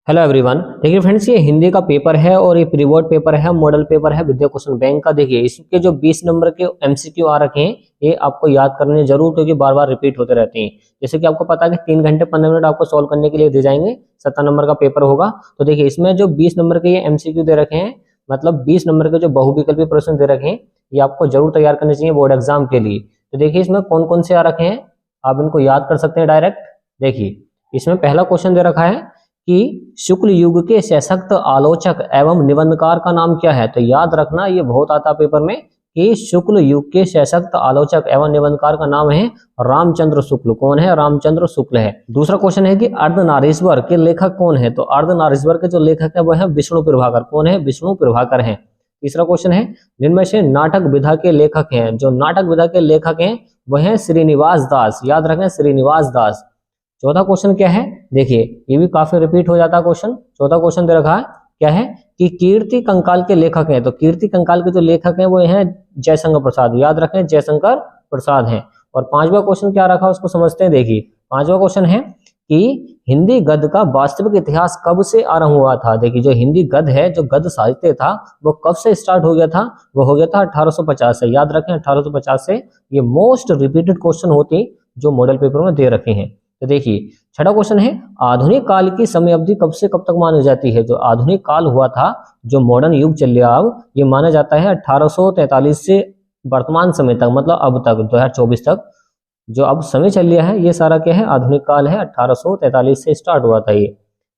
Hello everyone. देखिए friends, ये हिंदी का पेपर है और ये प्री बोर्ड पेपर है, मॉडल पेपर है विद्या क्वेश्चन बैंक का। देखिए इसके जो 20 नंबर के एमसीक्यू आ रखे हैं ये आपको याद करने जरूर, क्योंकि बार बार रिपीट होते रहते हैं। जैसे कि आपको पता है कि 3 घंटे 15 मिनट आपको सॉल्व करने के लिए दे जाएंगे, 17 नंबर का पेपर होगा। तो देखिए इसमें जो 20 नंबर के ये एमसीक्यू दे रखे हैं, मतलब 20 नंबर के जो बहुविकल्पी प्रश्न दे रखे हैं, ये आपको जरूर तैयार करने चाहिए बोर्ड एग्जाम के लिए। तो देखिए इसमें कौन कौन से आ रखे हैं, आप इनको याद कर सकते हैं डायरेक्ट। देखिए इसमें पहला क्वेश्चन दे रखा है कि शुक्ल युग के सशक्त आलोचक एवं निबंधकार का नाम क्या है। तो याद रखना, ये बहुत आता पेपर में कि शुक्ल युग के सशक्त आलोचक एवं निबंधकार का नाम है रामचंद्र शुक्ल। कौन है? रामचंद्र शुक्ल है। दूसरा क्वेश्चन है कि अर्धनारीश्वर के लेखक कौन है। तो अर्धनारीश्वर के जो लेखक है वो है विष्णु प्रभाकर। कौन है? विष्णु प्रभाकर है। तीसरा क्वेश्चन है जिनमें से नाटक विधा के लेखक हैं। जो नाटक विधा के लेखक हैं वह है श्रीनिवास दास। याद रखें, श्रीनिवास दास। चौथा क्वेश्चन क्या है? देखिए ये भी काफी रिपीट हो जाता है क्वेश्चन। चौथा क्वेश्चन दे रखा है क्या है कि कीर्ति कंकाल के लेखक हैं। तो कीर्ति कंकाल के जो लेखक हैं वो हैं जयशंकर प्रसाद। याद रखें, जयशंकर प्रसाद हैं। और पांचवा क्वेश्चन क्या रखा उसको समझते हैं। देखिए पांचवा क्वेश्चन है कि हिंदी गद्य का वास्तविक इतिहास कब से आरंभ हुआ था। देखिए जो हिंदी गद्य है, जो गद्य साहित्य था, वो कब से स्टार्ट हो गया था? वो हो गया था 1850 से। याद रखें 1850 से। ये मोस्ट रिपीटेड क्वेश्चन होते जो मॉडल पेपर में दे रखे हैं। तो देखिए छठा क्वेश्चन है आधुनिक काल की समय अवधि कब से कब तक मानी जाती है। जो आधुनिक काल हुआ था, जो मॉडर्न युग चल रहा अब, ये माना जाता है 1843 से वर्तमान समय तक, मतलब अब तक 2024 तक जो अब समय चल रहा है, ये सारा क्या है? आधुनिक काल है। 1843 से स्टार्ट हुआ था ये।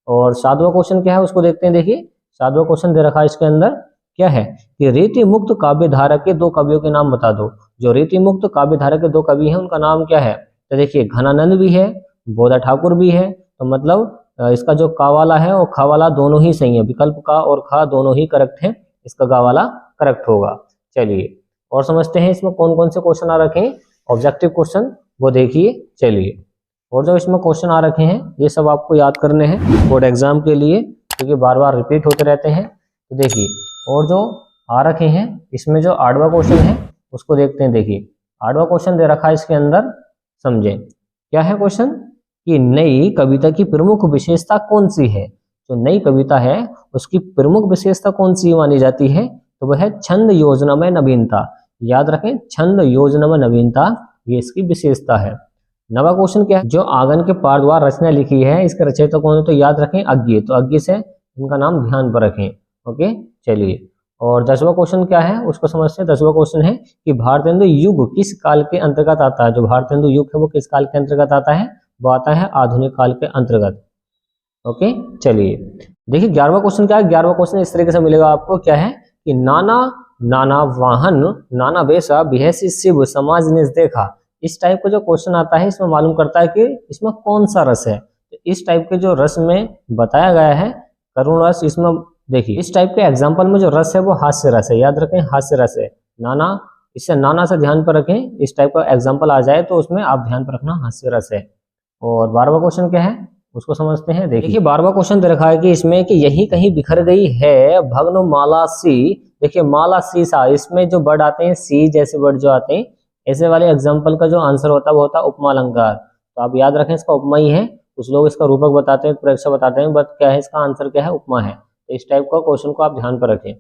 और सातवां क्वेश्चन क्या है उसको देखते हैं। देखिए सातवां क्वेश्चन दे रखा है इसके अंदर क्या है कि रीति मुक्त काव्य धारा के दो कवियों के नाम बता दो। जो रीति मुक्त काव्य धारा के दो कवि हैं उनका नाम क्या है? तो देखिए घनानंद भी है, बोधा ठाकुर भी है। तो मतलब इसका जो का वाला है और खा वाला दोनों ही सही है। विकल्प का और खा दोनों ही करेक्ट है, इसका गा वाला करेक्ट होगा। चलिए और समझते हैं इसमें कौन कौन से क्वेश्चन आ रखे हैं, ऑब्जेक्टिव क्वेश्चन वो देखिए। चलिए और जो इसमें क्वेश्चन आ रखे हैं ये सब आपको याद करने हैं बोर्ड एग्जाम के लिए, क्योंकि बार बार रिपीट होते रहते हैं। तो देखिए और जो आ रखे हैं इसमें जो 8वां क्वेश्चन है उसको देखते हैं। देखिए 8वां क्वेश्चन दे रखा है इसके अंदर, समझे क्या है क्वेश्चन कि नई कविता की प्रमुख विशेषता कौन सी है। जो नई कविता है उसकी प्रमुख विशेषता कौन सी मानी जाती है? तो वह है छंद योजना में नवीनता। याद रखें, छंद योजना में नवीनता ये इसकी विशेषता है। नवा क्वेश्चन क्या है? जो आंगन के पार द्वार रचना लिखी है इसके रचयिता कौन है? तो याद रखें अज्ञे। तो अज्ञे से इनका नाम ध्यान पर रखें। ओके चलिए। और 10वां क्वेश्चन क्या है उसको समझते हैं। 10वां क्वेश्चन है कि भारतेंदु युग किस काल के अंतर्गत आता है। जो भारतेंदु युग है वो किस काल के अंतर्गत आता है? वो आता है आधुनिक काल के अंतर्गत। ओके चलिए देखिए 11वां क्वेश्चन क्या है। 11वां क्वेश्चन इस तरीके से मिलेगा आपको, क्या है कि नाना नाना वाहन नाना वेशा बिहसी शिव समाज ने देखा। इस टाइप का जो क्वेश्चन आता है इसमें मालूम करता है कि इसमें कौन सा रस है। तो इस टाइप के जो रस में बताया गया है करुण रस, इसमें देखिए इस टाइप के एग्जाम्पल में जो रस है वो हास्य रस है। याद रखें हास्य रस है। नाना, इससे नाना से ध्यान पर रखें। इस टाइप का एग्जाम्पल आ जाए तो उसमें आप ध्यान पर रखना हास्य रस है। और 12वां क्वेश्चन क्या है उसको समझते हैं। देखिए 12वां क्वेश्चन दे रखा है कि इसमें कि यही कहीं बिखर गई है भग्न माला सी। देखिए माला सी सा, इसमें जो वर्ड आते हैं सी जैसे वर्ड जो आते हैं, ऐसे वाले एग्जाम्पल का जो आंसर होता है वो होता है उपमा अलंकार। तो आप याद रखें इसका उपमा ही है। कुछ लोग इसका रूपक बताते हैं, प्रेक्षक बताते हैं, बट क्या है इसका आंसर क्या है? उपमा है। तो इस टाइप का क्वेश्चन को आप ध्यान पर रखें।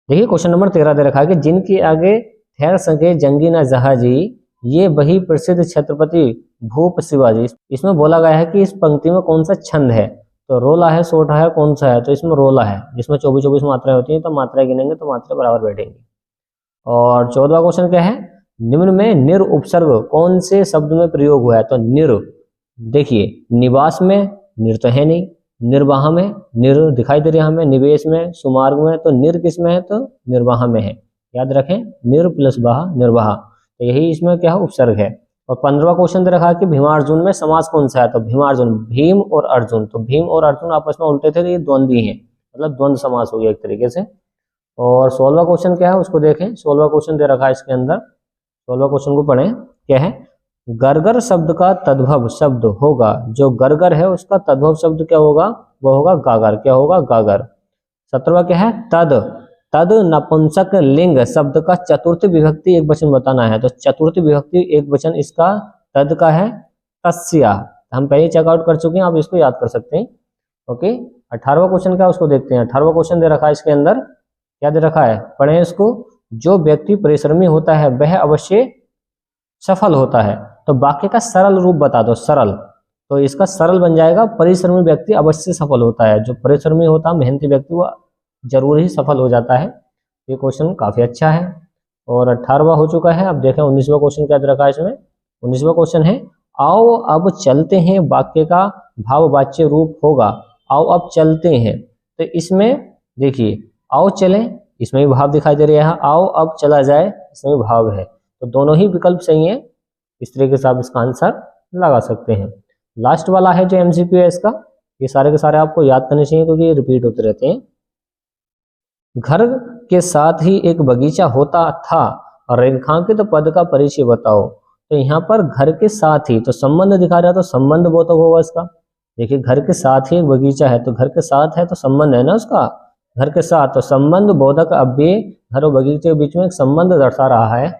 देखिए क्वेश्चन नंबर 13 दे रखा है कि जिनके आगे ठहर सके जंगी न जहाजी, ये वही प्रसिद्ध छत्रपति भूप शिवाजी। इसमें बोला गया है कि इस पंक्ति में कौन सा छंद है। तो रोला है, सोटा है, कौन सा है? तो इसमें रोला है, जिसमें 24-24 मात्राएं होती हैं। तो मात्राएं गिनेंगे तो मात्राएं बराबर बैठेंगी। और 14वां क्वेश्चन क्या है, निम्न में निर उपसर्ग कौन से शब्द में प्रयोग हुआ है। तो निर, देखिए निवास में निर तो है नहीं, निर्वाह में निर दिखाई दे रहा है हमें, निवेश में, सुमार्ग में, तो निर किस में है? तो निर्वाह में है। याद रखें निर प्लस वाह निर्वाह, तो यही इसमें क्या है? उपसर्ग है। और 15वां क्वेश्चन दे रखा है कि भीमार्जुन में समास कौन सा है। तो भीमार्जुन, भीम और अर्जुन, तो भीम और अर्जुन आपस में उल्टे थे तो ये द्वंद्वी है, मतलब द्वंद्व समास हो गया एक तरीके से। और 16वां क्वेश्चन क्या है उसको देखें। 16वां क्वेश्चन दे रखा है इसके अंदर, 16वां क्वेश्चन को पढ़ें। क्या है? गरगर शब्द का तद्भव शब्द होगा। जो गरगर है उसका तद्भव शब्द क्या होगा? वो होगा गागर। क्या होगा? गागर। 17वां क्या है? तद, तद नपुंसक लिंग शब्द का चतुर्थ विभक्ति एक वचन बताना है। तो चतुर्थ विभक्ति एक वचन इसका तद का है तस्या। हम पहले चेकआउट कर चुके हैं, आप इसको याद कर सकते हैं। ओके, 18वां क्वेश्चन क्या है उसको देखते हैं। 18वां क्वेश्चन दे रखा है इसके अंदर, क्या दे रखा है, पढ़ें इसको। जो व्यक्ति परिश्रमी होता है वह अवश्य सफल होता है। तो वाक्य का सरल रूप बता दो, सरल। तो इसका सरल बन जाएगा, परिश्रमी व्यक्ति अवश्य सफल होता है। जो परिश्रमी होता है, मेहनती व्यक्ति, वो जरूर ही सफल हो जाता है। ये क्वेश्चन काफी अच्छा है। और 18वां हो चुका है। अब देखें 19वां क्वेश्चन क्या दे रखा है इसमें। 19वां क्वेश्चन है, आओ अब चलते हैं, वाक्य का भाववाच्य रूप होगा आओ अब चलते हैं। तो इसमें देखिए, आओ चलें, इसमें भी भाव दिखाई दे रहा है, आओ अब चला जाए, इसमें भी भाव है। तो दोनों ही विकल्प सही है। इस तरीके से आप इसका आंसर लगा सकते हैं। लास्ट वाला है जो एमसीक्यू है इसका, ये सारे के सारे आपको याद करने चाहिए क्योंकि ये रिपीट होते रहते हैं। घर के साथ ही एक बगीचा होता था, रेखांकित पद का परिचय बताओ। तो यहाँ पर घर के साथ ही, तो संबंध दिखा रहा है, तो संबंध बोधक होगा इसका। देखिए, घर के साथ ही एक बगीचा है, तो घर के साथ है तो संबंध है ना उसका, घर के साथ, तो संबंध बोधक अव्यय घर और बगीचे के बीच में एक संबंध दर्शा रहा है।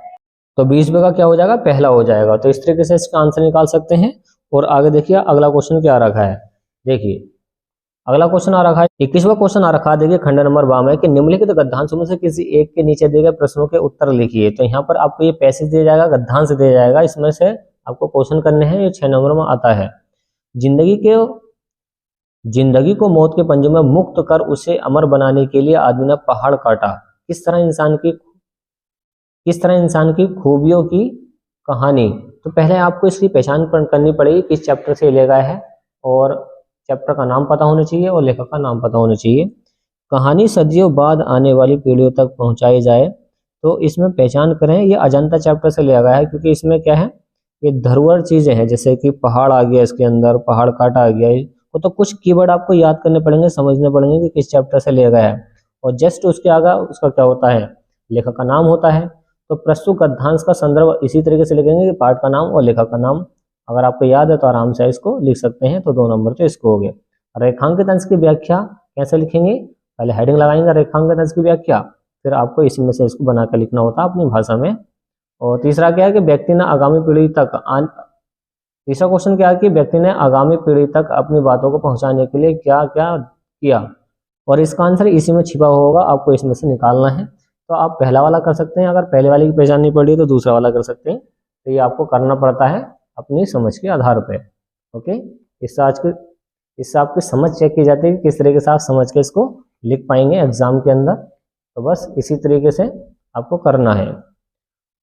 तो 20 का क्या हो जाएगा, पहला हो जाएगा। तो इस तरीके से इसका आंसर निकाल सकते हैं। और आगे देखिए अगला क्वेश्चन क्या आ रखा है। देखिए अगला क्वेश्चन आ रखा है, 21वां क्वेश्चन आ रखा है। देखिए खंड नंबर 12 में कि निम्नलिखित गद्यांशों में से किसी एक के नीचे दिए गए प्रश्नों के उत्तर लिखिए। तो यहाँ पर आपको ये पैसेज दिया जाएगा, गद्यांश दिया जाएगा, इसमें से आपको क्वेश्चन करने हैं। ये 6 नंबर में आता है। जिंदगी को मौत के पंजे में मुक्त कर उसे अमर बनाने के लिए आदमी ने पहाड़ काटा। किस तरह इंसान की खूबियों की कहानी। तो पहले आपको इसकी पहचान करनी पड़ेगी, किस चैप्टर से लिया गया है, और चैप्टर का नाम पता होना चाहिए और लेखक का नाम पता होना चाहिए। कहानी सदियों बाद आने वाली पीढ़ियों तक पहुंचाई जाए, तो इसमें पहचान करें। ये अजंता चैप्टर से लिया गया है, क्योंकि इसमें क्या है, ये धरोहर चीजें हैं, जैसे कि पहाड़ आ गया इसके अंदर, पहाड़ काटा आ गया। तो कुछ कीवर्ड आपको याद करने पड़ेंगे, समझने पड़ेंगे कि किस चैप्टर से लिया गया है। और जस्ट उसके आगे उसका क्या होता है, लेखक का नाम होता है। तो प्रस्तुत गद्यांश का संदर्भ इसी तरीके से लिखेंगे कि पाठ का नाम और लेखक का नाम। अगर आपको याद है तो आराम से इसको लिख सकते हैं। तो 2 नंबर तो इसको हो गया। रेखांकित अंश की व्याख्या कैसे लिखेंगे, पहले हेडिंग लगाएंगे रेखांकित अंश की व्याख्या, फिर आपको इसी में से इसको बनाकर लिखना होता है अपनी भाषा में। और तीसरा क्या है कि व्यक्ति ने आगामी पीढ़ी तक तीसरा क्वेश्चन क्या है कि व्यक्ति ने आगामी पीढ़ी तक अपनी बातों को पहुंचाने के लिए क्या क्या किया, और इसका आंसर इसी में छिपा होगा, आपको इसमें से निकालना है। तो आप पहला वाला कर सकते हैं, अगर पहले वाले की पहचान नहीं पड़ी तो दूसरा वाला कर सकते हैं। तो ये आपको करना पड़ता है अपनी समझ के आधार पे। ओके, इससे आपकी समझ चेक की जाती है कि किस तरीके से आप समझ के इसको लिख पाएंगे एग्जाम के अंदर। तो बस इसी तरीके से आपको करना है।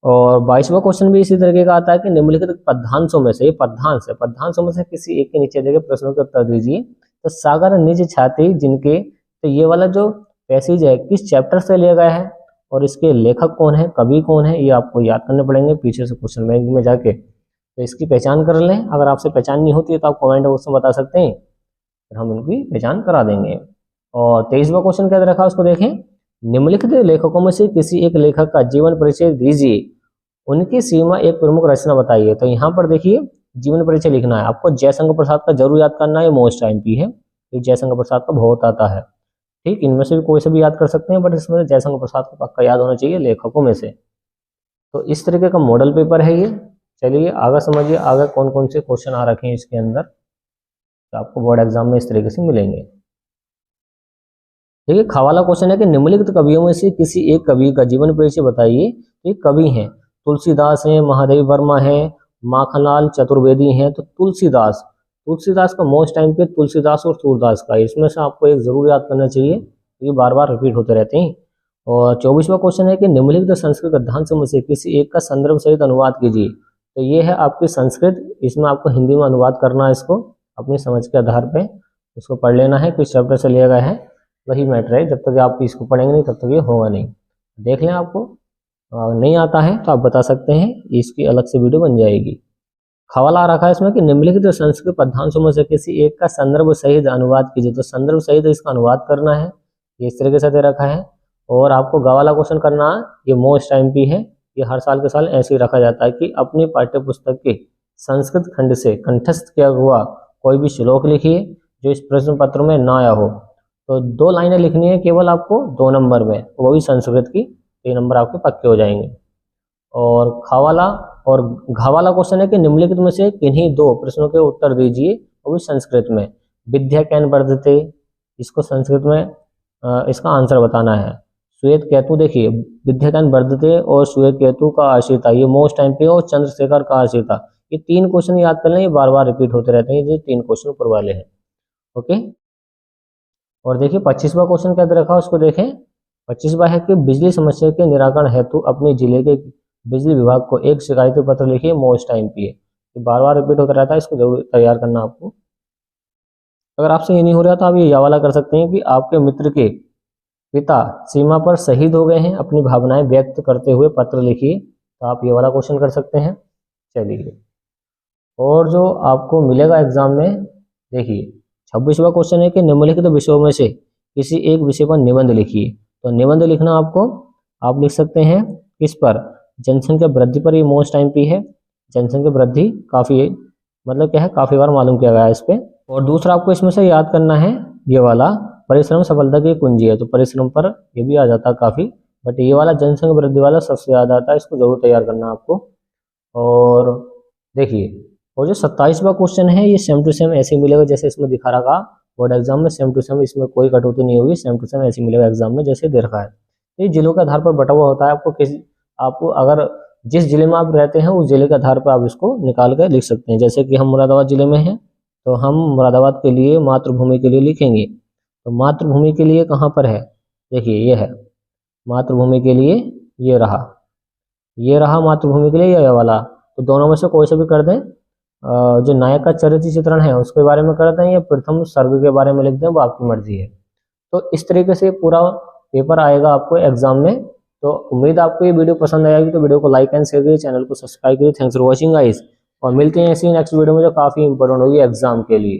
और 22वां क्वेश्चन भी इसी तरीके का आता है कि निम्नलिखित पद्यांशों में से, ये पद्यांश है, पद्यांशों में से किसी एक के नीचे दिए गए प्रश्नों के उत्तर दीजिए। तो सागर निज छाती जिनके, तो ये वाला जो पैसेज है किस चैप्टर से लिया गया है और इसके लेखक कौन है, कवि कौन है, ये आपको याद करने पड़ेंगे पीछे से क्वेश्चन बैंक में जाके। तो इसकी पहचान कर लें। अगर आपसे पहचान नहीं होती है तो आप कमेंट बॉक्स में बता सकते हैं, फिर हम इनकी पहचान करा देंगे। और 23वां क्वेश्चन क्या रखा उसको देखें। निम्नलिखित लेखकों में से किसी एक लेखक का जीवन परिचय दीजिए, उनकी सीमा एक प्रमुख रचना बताइए। तो यहाँ पर देखिए जीवन परिचय लिखना है आपको। जयशंकर प्रसाद का जरूर याद करना है, मोस्ट एमपी है, जयशंकर प्रसाद का बहुत आता है। ठीक, इनमें से भी कोई से भी याद कर सकते हैं, बट इसमें जयशंकर प्रसाद को पक्का याद होना चाहिए लेखकों में से। तो इस तरीके का मॉडल पेपर है ये। चलिए आगे समझिए, आगे कौन कौन से क्वेश्चन आ रखे हैं इसके अंदर, तो आपको बोर्ड एग्जाम में इस तरीके से मिलेंगे। देखिए खवाला क्वेश्चन है कि निम्नलिखित कवियों में से किसी एक कवि का जीवन परिचय बताइए। तो ये कवि हैं, तुलसीदास हैं, महादेवी वर्मा हैं, माखनलाल चतुर्वेदी हैं। तो तुलसीदास का मोस्ट टाइम पे तुलसीदास और सूरदास का, इसमें से आपको एक जरूर याद करना चाहिए, ये बार बार रिपीट होते रहते हैं। और 24वां क्वेश्चन है कि निम्नलिखित संस्कृत गद्यांशों में से किसी एक का संदर्भ सहित अनुवाद कीजिए। तो ये है आपकी संस्कृत, इसमें आपको हिंदी में अनुवाद करना है, इसको अपनी समझ के आधार पे इसको पढ़ लेना है, किस चैप्टर से लिया गया है वही मैटर है। जब तक आप इसको पढ़ेंगे नहीं तब तक ये होगा नहीं। देख लें, आपको नहीं आता है तो आप बता सकते हैं, इसकी अलग से वीडियो बन जाएगी। खवाला आ रखा है इसमें कि निम्नलिखित संस्कृत पद्यांशों में से किसी एक का संदर्भ सहित अनुवाद कीजिए। तो संदर्भ सहित इसका अनुवाद करना है, ये इस तरीके से दे रखा है। और आपको ग वाला क्वेश्चन करना है, ये मोस्ट एमपी है, ये हर साल के साल ऐसे ही रखा जाता है कि अपनी पाठ्य पुस्तक के संस्कृत खंड से कंठस्थ किया हुआ कोई भी श्लोक लिखिए जो इस प्रश्न पत्र में ना आया हो। तो 2 लाइनें लिखनी है केवल आपको 2 नंबर में, वो भी संस्कृत की, 3 नंबर आपके पक्के हो जाएंगे। और घावाला क्वेश्चन है कि निम्नलिखित में से किन्हीं 2 प्रश्नों के उत्तर दीजिए, वो भी संस्कृत में। विद्या कैन वर्धते, इसको संस्कृत में इसका आंसर बताना है। श्वेत केतु, देखिए विद्या कैन वर्धते और श्वेत केतु का आश्रिता, ये मोस्ट टाइम पे, और चंद्रशेखर का आश्रिता। ये 3 क्वेश्चन याद कर लें, ये बार बार रिपीट होते रहते हैं, ये 3 क्वेश्चन ऊपर वाले हैं। ओके, और देखिए 25वां क्वेश्चन क्या दे रखा, उसको देखें। 25वां है कि बिजली समस्या के निराकरण हेतु अपने जिले के बिजली विभाग को एक शिकायती पत्र लिखिए, मोस्ट टाइम पे, ये बार बार रिपीट होता रहता है, इसको जरूर तैयार करना आपको। अगर आपसे ये नहीं हो रहा तो आप ये वाला कर सकते हैं कि आपके मित्र के पिता सीमा पर शहीद हो गए हैं, अपनी भावनाएं व्यक्त करते हुए पत्र लिखिए, तो आप ये वाला क्वेश्चन कर सकते हैं। चलिए, और जो आपको मिलेगा एग्जाम में, देखिए 26वां क्वेश्चन है कि निम्नलिखित विषयों में से किसी एक विषय पर निबंध लिखिए। तो निबंध लिखना आपको, आप लिख सकते हैं किस पर, जनसंख्या वृद्धि पर, ये मोस्ट टाइम पे है। जनसंख्या वृद्धि काफ़ी, मतलब क्या है, काफ़ी बार मालूम किया गया है इस पर। और दूसरा आपको इसमें से याद करना है ये वाला, परिश्रम सफलता की कुंजी है, तो परिश्रम पर ये भी आ जाता है काफ़ी, बट ये वाला जनसंख्या वृद्धि वाला सबसे ज़्यादा आता है, इसको जरूर तैयार करना आपको। और देखिए, और जो 27वां क्वेश्चन है ये सेम टू सेम ऐसे मिलेगा जैसे इसमें दिखा रखा बोर्ड एग्जाम में, सेम टू सेम, इसमें कोई कटौती नहीं होगी, सेम टू सेम ऐसे मिलेगा एग्जाम में जैसे दे रखा है। ये जिलों के आधार पर बटा हुआ होता है, आपको अगर जिस जिले में आप रहते हैं उस जिले के आधार पर आप इसको निकाल कर लिख सकते हैं। जैसे कि हम मुरादाबाद जिले में हैं, तो हम मुरादाबाद के लिए मातृभूमि के लिए लिखेंगे, तो मातृभूमि के लिए कहाँ पर है, देखिए ये है मातृभूमि के लिए, ये रहा मातृभूमि के लिए ये वाला, तो दोनों में से कोई से भी कर दें। जो नायक का चरित्र चित्रण है उसके बारे में कर दें या प्रथम सर्ग के बारे में लिख दें, वो आपकी मर्जी है। तो इस तरीके से पूरा पेपर आएगा आपको एग्जाम में। तो उम्मीद आपको ये वीडियो पसंद आएगी, तो वीडियो को लाइक एंड शेयर करिए, चैनल को सब्सक्राइब करिए। थैंक्स फॉर वॉचिंग गाइस, और मिलते हैं ऐसी नेक्स्ट वीडियो में जो काफ़ी इंपॉर्टेंट होगी एग्जाम के लिए।